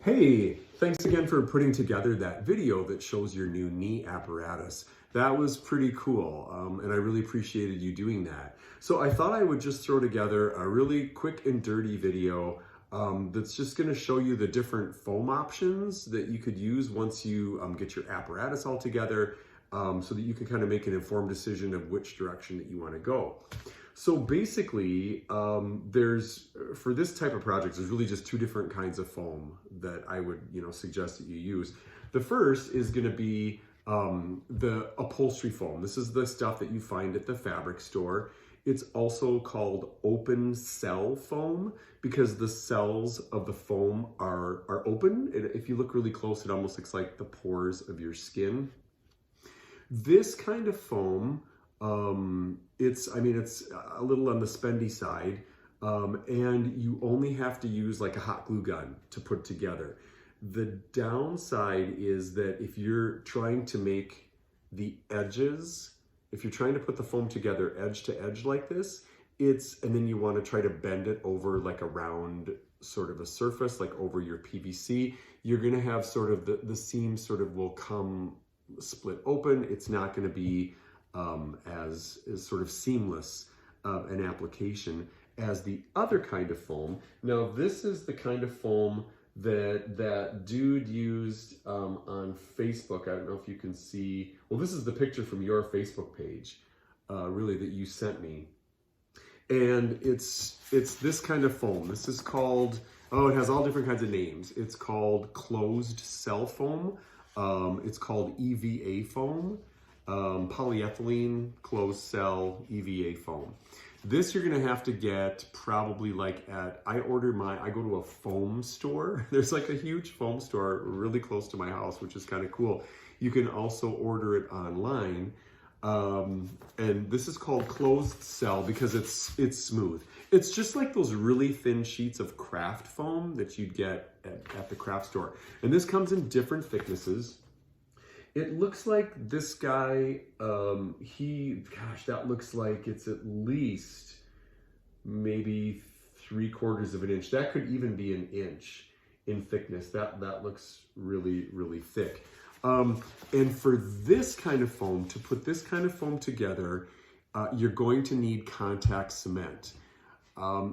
Hey, thanks again for putting together that video that shows your new knee apparatus. That was pretty cool, and I really appreciated you doing that. So I thought I would just throw together a really quick and dirty video that's just going to show you the different foam options that you could use once you get your apparatus all together, so that you can kind of make an informed decision of which direction that you want to go. So basically, for this type of project, there's really just two different kinds of foam that I would, suggest that you use. The first is going to be the upholstery foam. This is the stuff that you find at the fabric store. It's also called open cell foam because the cells of the foam are open. If you look really close, it almost looks like the pores of your skin. This kind of foam, it's a little on the spendy side, and you only have to use like a hot glue gun to put together. The downside is that if you're trying to make the edges, if you're trying to put the foam together edge to edge like this, and then you want to try to bend it over like a round sort of a surface, like over your PVC, you're going to have sort of the seam sort of will come split open. It's not going to be as sort of seamless an application as the other kind of foam. Now, this is the kind of foam that dude used on Facebook. I don't know if you can see. Well, this is the picture from your Facebook page, really, that you sent me. And it's this kind of foam. This is called, it has all different kinds of names. It's called closed cell foam. It's called EVA foam. Polyethylene closed cell EVA foam. This you're gonna have to get probably like I go to a foam store. There's like a huge foam store really close to my house, which is kind of cool. You can also order it online. And this is called closed cell because it's smooth. It's just like those really thin sheets of craft foam that you'd get at the craft store. And this comes in different thicknesses. It looks like this guy, that looks like it's at least maybe 3/4 of an inch. That could even be an inch in thickness. That looks really, really thick. And for this kind of foam, to put this kind of foam together, you're going to need contact cement.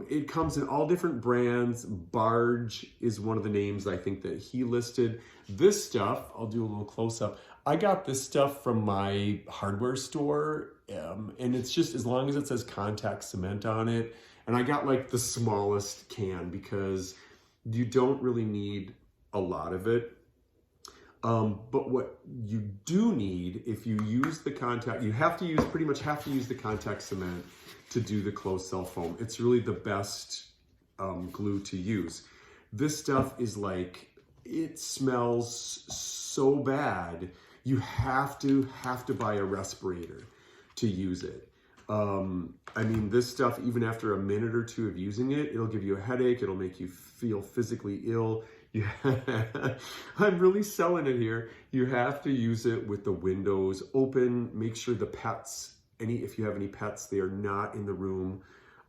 It comes in all different brands. Barge is one of the names I think that he listed. This stuff, I'll do a little close up. I got this stuff from my hardware store, and it's just as long as it says contact cement on it. And I got like the smallest can because you don't really need a lot of it. But what you do need, if you use the contact, pretty much have to use the contact cement to do the closed cell foam. It's really the best glue to use. This stuff is like, it smells so bad. You have to buy a respirator to use it. This stuff, even after a minute or two of using it, it'll give you a headache. It'll make you feel physically ill. I'm really selling it here. You have to use it with the windows open. Make sure the pets, if you have any pets, they are not in the room.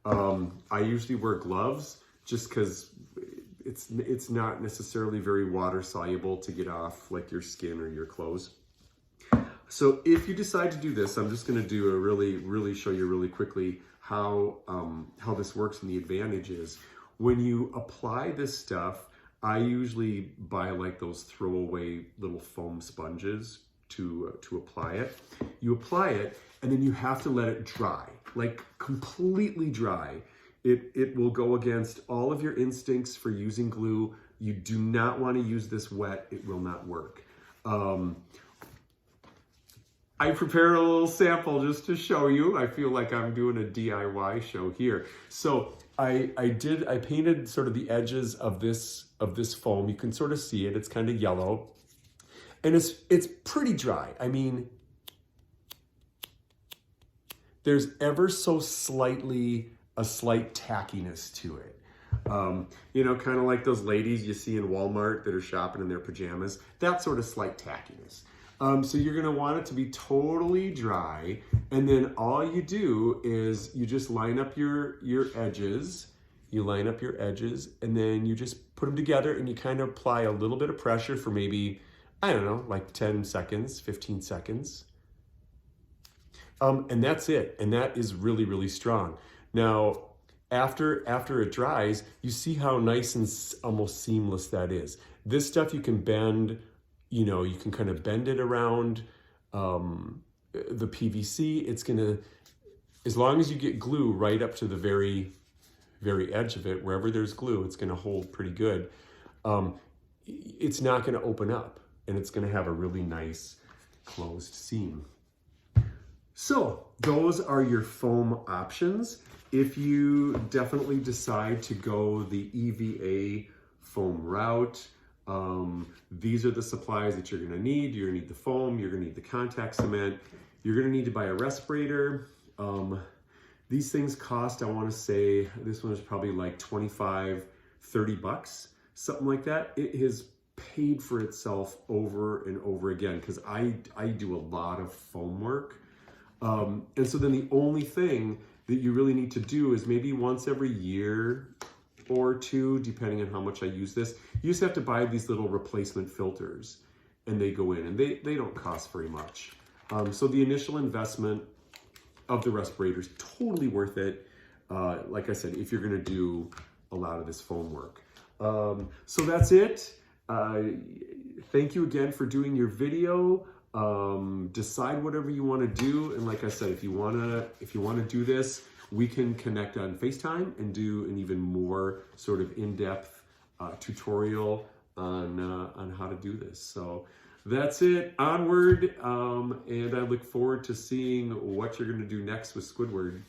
I usually wear gloves just because it's not necessarily very water soluble to get off like your skin or your clothes. So if you decide to do this, I'm just going to do really show you really quickly how this works and the advantages. When you apply this stuff, I usually buy like those throwaway little foam sponges to apply it. You apply it and then you have to let it dry, like completely dry. It will go against all of your instincts for using glue. You do not want to use this wet. It will not work. I prepared a little sample just to show you. I feel like I'm doing a DIY show here. So I painted sort of the edges of this foam. You can sort of see it. It's kind of yellow. And it's pretty dry. There's ever so slightly a slight tackiness to it. Kind of like those ladies you see in Walmart that are shopping in their pajamas. That sort of slight tackiness. So you're gonna want it to be totally dry, and then all you do is you just line up your edges, you line up your edges, and then you just put them together and you kind of apply a little bit of pressure for maybe, I don't know, like 10 seconds, 15 seconds. And that's it. And that is really, really strong. Now, after it dries, you see how nice and almost seamless that is. This stuff you can bend, you know, you can kind of bend it around the PVC. It's gonna, as long as you get glue right up to the very edge of it, wherever there's glue, it's gonna hold pretty good. It's not gonna open up, and it's gonna have a really nice closed seam. So those are your foam options. If you definitely decide to go the EVA foam route, these are the supplies that you're gonna need. You're gonna need the foam, you're gonna need the contact cement, you're gonna need to buy a respirator. These things cost, I wanna say, this one is probably like 25, 30 bucks, something like that. It has paid for itself over and over again, because I do a lot of foam work. And so then the only thing that you really need to do is maybe once every year or two, depending on how much I use this, you just have to buy these little replacement filters, and they go in, and they don't cost very much. So the initial investment of the respirator is totally worth it. Like I said, if you're gonna do a lot of this foam work. So that's it. Thank you again for doing your video. Decide whatever you want to do, and like I said, if you want to do this, we can connect on FaceTime and do an even more sort of in-depth tutorial on how to do this. So that's it. Onward, and I look forward to seeing what you're going to do next with Squidward.